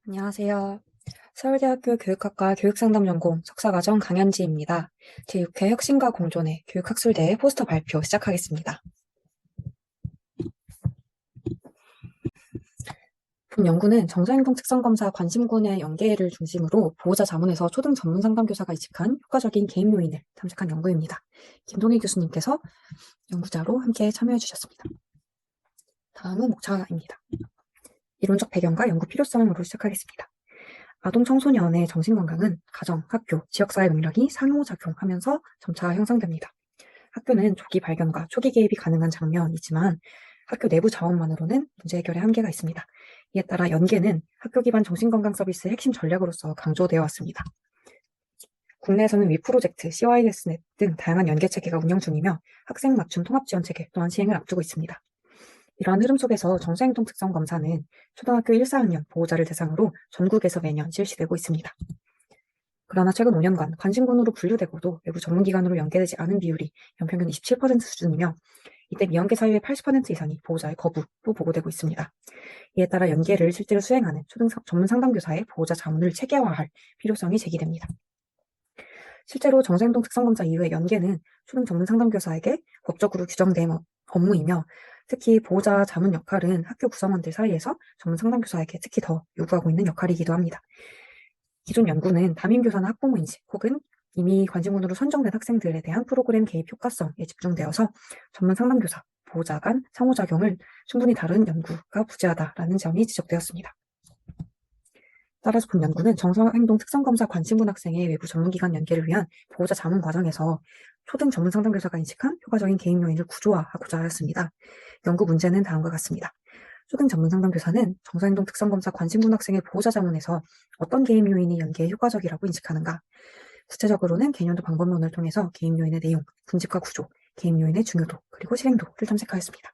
안녕하세요. 서울대학교 교육학과 교육상담전공 석사과정 강현지입니다. 제6회 혁신과 공존의 교육학술대회 포스터 발표 시작하겠습니다. 본 연구는 정서행동 특성검사 관심군의 연계를 중심으로 보호자 자문에서 초등 전문 상담교사가 이식한 효과적인 개입 요인을 탐색한 연구입니다. 김동희 교수님께서 연구자로 함께 참여해 주셨습니다. 다음은 목차입니다. 이론적 배경과 연구 필요성으로 시작하겠습니다. 아동 청소년의 정신건강은 가정, 학교, 지역사회 능력이 상호작용하면서 점차 형성됩니다. 학교는 조기 발견과 초기 개입이 가능한 장면이지만 학교 내부 자원만으로는 문제 해결에 한계가 있습니다. 이에 따라 연계는 학교 기반 정신건강 서비스의 핵심 전략으로서 강조되어 왔습니다. 국내에서는 위프로젝트, CYS넷 등 다양한 연계 체계가 운영 중이며 학생 맞춤 통합 지원 체계 또한 시행을 앞두고 있습니다. 이러한 흐름 속에서 정서행동 특성 검사는 초등학교 1, 4학년 보호자를 대상으로 전국에서 매년 실시되고 있습니다. 그러나 최근 5년간 관심군으로 분류되고도 외부 전문기관으로 연계되지 않은 비율이 연평균 27% 수준이며 이때 미연계 사유의 80% 이상이 보호자의 거부로 보고되고 있습니다. 이에 따라 연계를 실제로 수행하는 초등 전문 상담교사의 보호자 자문을 체계화할 필요성이 제기됩니다. 실제로 정서행동 특성검사 이후의 연계는 초등 전문 상담교사에게 법적으로 규정된 업무이며 특히 보호자 자문 역할은 학교 구성원들 사이에서 전문 상담교사에게 특히 더 요구하고 있는 역할이기도 합니다. 기존 연구는 담임교사나 학부모 인식 혹은 이미 관심군으로 선정된 학생들에 대한 프로그램 개입 효과성에 집중되어서 전문 상담교사, 보호자 간 상호작용을 충분히 다룬 연구가 부재하다라는 점이 지적되었습니다. 따라서 본 연구는 정서행동 특성검사 관심군 학생의 외부 전문기관 연계를 위한 보호자 자문 과정에서 초등 전문 상담교사가 인식한 효과적인 개입 요인을 구조화하고자 하였습니다. 연구 문제는 다음과 같습니다. 초등 전문 상담교사는 정서행동 특성검사 관심군 학생의 보호자 자문에서 어떤 개입 요인이 연계에 효과적이라고 인식하는가? 구체적으로는 개념도 방법론을 통해서 개입 요인의 내용, 분집과 구조, 개입 요인의 중요도, 그리고 실행도를 탐색하였습니다.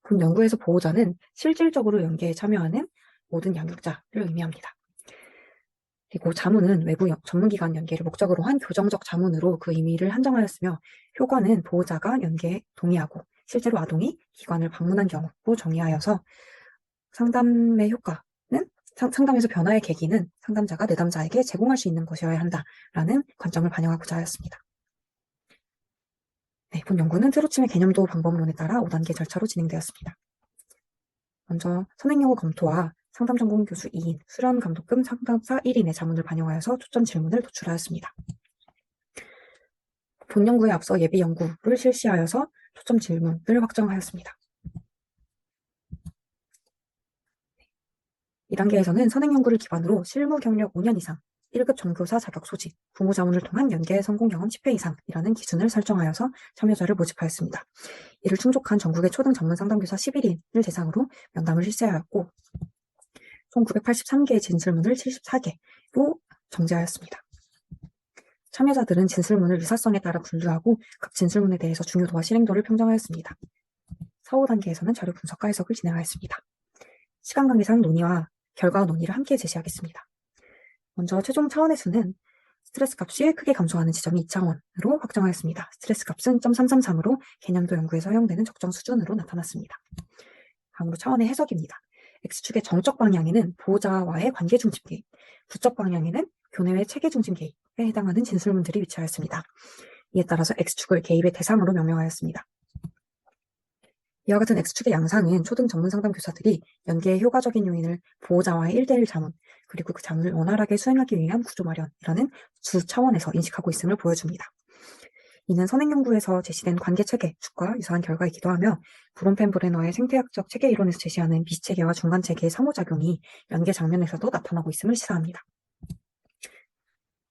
본 연구에서 보호자는 실질적으로 연계에 참여하는 모든 양육자를 의미합니다. 그리고 자문은 외부 전문기관 연계를 목적으로 한 교정적 자문으로 그 의미를 한정하였으며 효과는 보호자가 연계에 동의하고 실제로 아동이 기관을 방문한 경우로 정의하여서 상담의 효과는 상담에서 변화의 계기는 상담자가 내담자에게 제공할 수 있는 것이어야 한다라는 관점을 반영하고자 하였습니다. 네, 본 연구는 트로침의 개념도 방법론에 따라 5단계 절차로 진행되었습니다. 먼저 선행연구 검토와 상담 전공 교수 2인, 수련 감독금 상담사 1인의 자문을 반영하여서 초점 질문을 도출하였습니다. 본 연구에 앞서 예비 연구를 실시하여서 초점 질문을 확정하였습니다. 2단계에서는 선행연구를 기반으로 실무 경력 5년 이상, 1급 정교사 자격 소집, 부모 자문을 통한 연계 성공 경험 10회 이상이라는 기준을 설정하여서 참여자를 모집하였습니다. 이를 충족한 전국의 초등 전문 상담교사 11인을 대상으로 면담을 실시하였고 총 983개의 진술문을 74개로 정제하였습니다. 참여자들은 진술문을 유사성에 따라 분류하고 각 진술문에 대해서 중요도와 실행도를 평정하였습니다. 4, 5단계에서는 자료 분석과 해석을 진행하였습니다. 시간 관계상 논의와 결과와 논의를 함께 제시하겠습니다. 먼저 최종 차원의 수는 스트레스 값이 크게 감소하는 지점이 2차원으로 확정하였습니다. 스트레스 값은 0.333으로 개념도 연구에서 허용되는 적정 수준으로 나타났습니다. 다음으로 차원의 해석입니다. X축의 정적 방향에는 보호자와의 관계 중심 개입, 부적 방향에는 교내외 체계 중심 개입에 해당하는 진술문들이 위치하였습니다. 이에 따라서 X축을 개입의 대상으로 명명하였습니다. 이와 같은 X축의 양상은 초등 전문 상담 교사들이 연계의 효과적인 요인을 보호자와의 1대1 자문, 그리고 그 자문을 원활하게 수행하기 위한 구조 마련이라는 주 차원에서 인식하고 있음을 보여줍니다. 이는 선행연구에서 제시된 관계체계 축과 유사한 결과이기도 하며 브론펜 브레너의 생태학적 체계 이론에서 제시하는 미시체계와 중간체계의 상호작용이 연계 장면에서도 나타나고 있음을 시사합니다.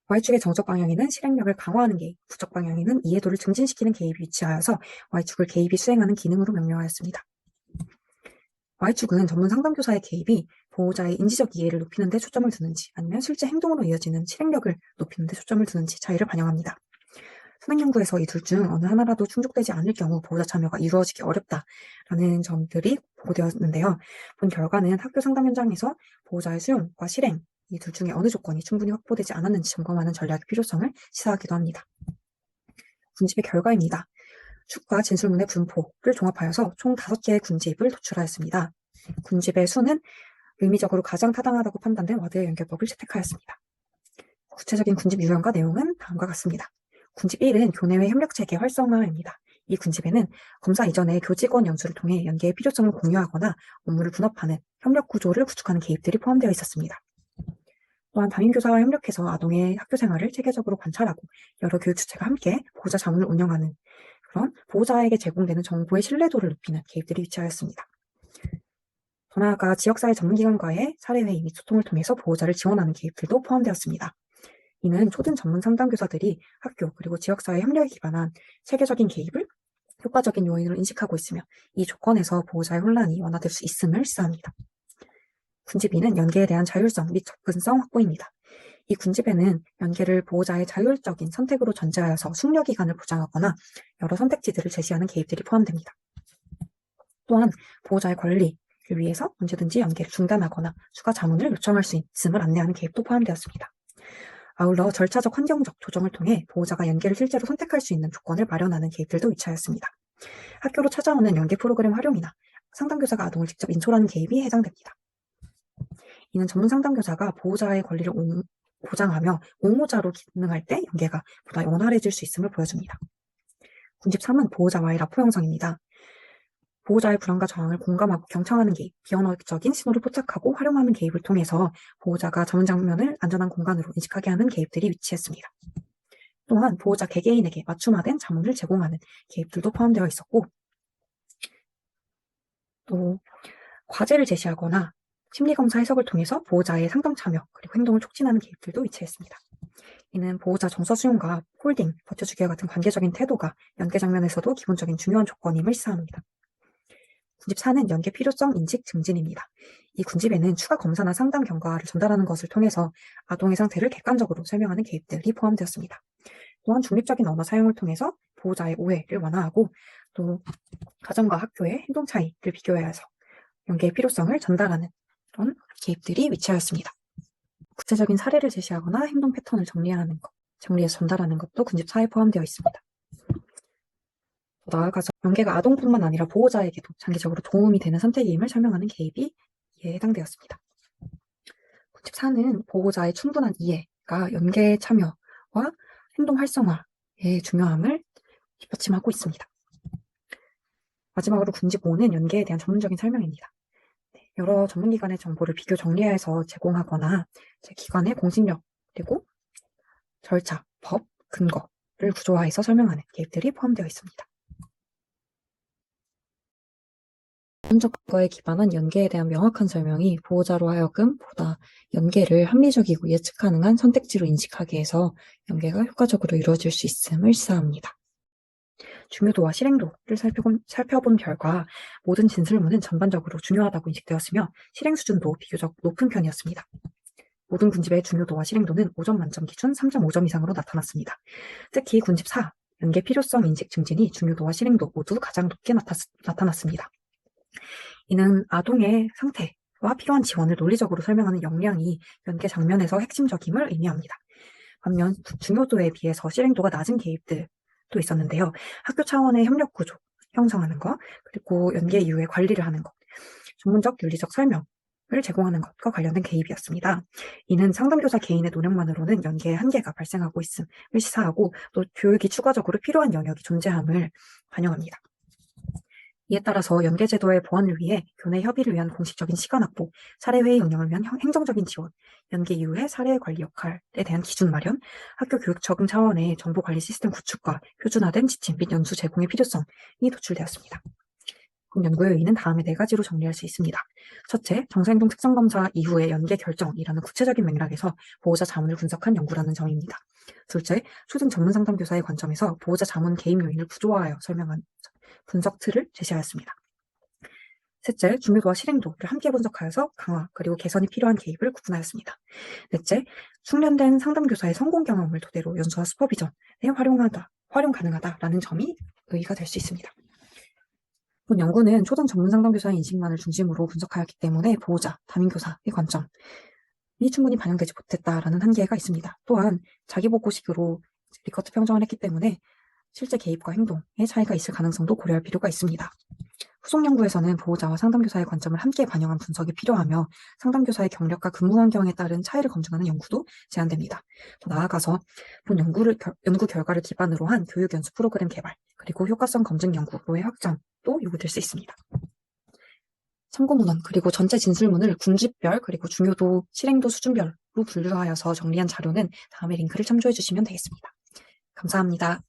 Y축의 정적 방향에는 실행력을 강화하는 개입, 부적 방향에는 이해도를 증진시키는 개입이 위치하여서 Y축을 개입이 수행하는 기능으로 명명하였습니다. Y축은 전문 상담교사의 개입이 보호자의 인지적 이해를 높이는 데 초점을 두는지 아니면 실제 행동으로 이어지는 실행력을 높이는 데 초점을 두는지 차이를 반영합니다. 선행연구에서 이 둘 중 어느 하나라도 충족되지 않을 경우 보호자 참여가 이루어지기 어렵다라는 점들이 보고되었는데요. 본 결과는 학교 상담 현장에서 보호자의 수용과 실행, 이 둘 중에 어느 조건이 충분히 확보되지 않았는지 점검하는 전략의 필요성을 시사하기도 합니다. 군집의 결과입니다. 축과 진술문의 분포를 종합하여서 총 5개의 군집을 도출하였습니다. 군집의 수는 의미적으로 가장 타당하다고 판단된 와드의 연결법을 채택하였습니다. 구체적인 군집 유형과 내용은 다음과 같습니다. 군집 1은 교내외 협력체계 활성화입니다. 이 군집에는 검사 이전에 교직원 연수를 통해 연계의 필요성을 공유하거나 업무를 분업하는 협력 구조를 구축하는 개입들이 포함되어 있었습니다. 또한 담임교사와 협력해서 아동의 학교 생활을 체계적으로 관찰하고 여러 교육 주체가 함께 보호자 자문을 운영하는 그런 보호자에게 제공되는 정보의 신뢰도를 높이는 개입들이 위치하였습니다. 더 나아가 지역사회 전문기관과의 사례회의 및 소통을 통해서 보호자를 지원하는 개입들도 포함되었습니다. 이는 초등 전문 상담교사들이 학교 그리고 지역사회 협력에 기반한 체계적인 개입을 효과적인 요인으로 인식하고 있으며 이 조건에서 보호자의 혼란이 완화될 수 있음을 시사합니다. 군집 2는 연계에 대한 자율성 및 접근성 확보입니다. 이 군집에는 연계를 보호자의 자율적인 선택으로 전제하여서 숙려기간을 보장하거나 여러 선택지들을 제시하는 개입들이 포함됩니다. 또한 보호자의 권리를 위해서 언제든지 연계를 중단하거나 추가 자문을 요청할 수 있음을 안내하는 개입도 포함되었습니다. 아울러 절차적 환경적 조정을 통해 보호자가 연계를 실제로 선택할 수 있는 조건을 마련하는 개입들도 위치하였습니다. 학교로 찾아오는 연계 프로그램 활용이나 상담교사가 아동을 직접 인솔하는 개입이 해당됩니다. 이는 전문 상담교사가 보호자의 권리를 보장하며 옹호자로 기능할 때 연계가 보다 원활해질 수 있음을 보여줍니다. 군집 3은 보호자와의 라포 형성입니다. 보호자의 불안과 저항을 공감하고 경청하는 개입, 비언어적인 신호를 포착하고 활용하는 개입을 통해서 보호자가 전문 장면을 안전한 공간으로 인식하게 하는 개입들이 위치했습니다. 또한 보호자 개개인에게 맞춤화된 자문을 제공하는 개입들도 포함되어 있었고, 또 과제를 제시하거나 심리검사 해석을 통해서 보호자의 상담 참여 그리고 행동을 촉진하는 개입들도 위치했습니다. 이는 보호자 정서 수용과 홀딩, 버텨주기와 같은 관계적인 태도가 연계 장면에서도 기본적인 중요한 조건임을 시사합니다. 군집 4는 연계 필요성 인식 증진입니다. 이 군집에는 추가 검사나 상담 경과를 전달하는 것을 통해서 아동의 상태를 객관적으로 설명하는 개입들이 포함되었습니다. 또한 중립적인 언어 사용을 통해서 보호자의 오해를 완화하고 또 가정과 학교의 행동 차이를 비교해서 연계의 필요성을 전달하는 그런 개입들이 위치하였습니다. 구체적인 사례를 제시하거나 행동 패턴을 정리해서 전달하는 것도 군집 4에 포함되어 있습니다. 더 나아가서 연계가 아동뿐만 아니라 보호자에게도 장기적으로 도움이 되는 선택임을 설명하는 개입이 이에 해당되었습니다. 군집 4는 보호자의 충분한 이해가 연계 참여와 행동 활성화의 중요함을 뒷받침하고 있습니다. 마지막으로 군집 5는 연계에 대한 전문적인 설명입니다. 여러 전문기관의 정보를 비교 정리해서 제공하거나 기관의 공신력 그리고 절차, 법, 근거를 구조화해서 설명하는 개입들이 포함되어 있습니다. 전문적 근거에 기반한 연계에 대한 명확한 설명이 보호자로 하여금 보다 연계를 합리적이고 예측 가능한 선택지로 인식하게 해서 연계가 효과적으로 이루어질 수 있음을 시사합니다. 중요도와 실행도를 살펴본 결과 모든 진술문은 전반적으로 중요하다고 인식되었으며 실행 수준도 비교적 높은 편이었습니다. 모든 군집의 중요도와 실행도는 5점 만점 기준 3.5점 이상으로 나타났습니다. 특히 군집 4, 연계 필요성 인식 증진이 중요도와 실행도 모두 가장 높게 나타났습니다. 이는 아동의 상태와 필요한 지원을 논리적으로 설명하는 역량이 연계 장면에서 핵심적임을 의미합니다. 반면 중요도에 비해서 실행도가 낮은 개입들도 있었는데요. 학교 차원의 협력 구조 형성하는 것, 그리고 연계 이후에 관리를 하는 것, 전문적 윤리적 설명을 제공하는 것과 관련된 개입이었습니다. 이는 상담교사 개인의 노력만으로는 연계의 한계가 발생하고 있음을 시사하고 또 교육이 추가적으로 필요한 영역이 존재함을 반영합니다. 이에 따라서 연계제도의 보완을 위해 교내 협의를 위한 공식적인 시간 확보, 사례회의 운영을 위한 행정적인 지원, 연계 이후의 사례 관리 역할에 대한 기준 마련, 학교 교육 적응 차원의 정보관리 시스템 구축과 표준화된 지침 및 연수 제공의 필요성이 도출되었습니다. 본 연구의 의의는 다음에 4가지로 정리할 수 있습니다. 첫째, 정서행동 특성검사 이후의 연계 결정이라는 구체적인 맥락에서 보호자 자문을 분석한 연구라는 점입니다. 둘째, 초등 전문 상담교사의 관점에서 보호자 자문 개입 요인을 구조화하여 설명한 분석 틀을 제시하였습니다. 셋째, 중요도와 실행도를 함께 분석하여서 강화 그리고 개선이 필요한 개입을 구분하였습니다. 넷째, 숙련된 상담교사의 성공 경험을 토대로 연수와 슈퍼비전에 활용 가능하다라는 점이 의의가 될 수 있습니다. 본 연구는 초등 전문 상담교사의 인식만을 중심으로 분석하였기 때문에 보호자, 담임교사의 관점이 충분히 반영되지 못했다라는 한계가 있습니다. 또한 자기보고식으로 리커트 평정을 했기 때문에 실제 개입과 행동의 차이가 있을 가능성도 고려할 필요가 있습니다. 후속 연구에서는 보호자와 상담교사의 관점을 함께 반영한 분석이 필요하며 상담교사의 경력과 근무 환경에 따른 차이를 검증하는 연구도 제안됩니다. 더 나아가서 본 연구 결과를 기반으로 한 교육 연수 프로그램 개발, 그리고 효과성 검증 연구로의 확장도 요구될 수 있습니다. 참고문헌 그리고 전체 진술문을 군집별 그리고 중요도, 실행도 수준별로 분류하여서 정리한 자료는 다음의 링크를 참조해 주시면 되겠습니다. 감사합니다.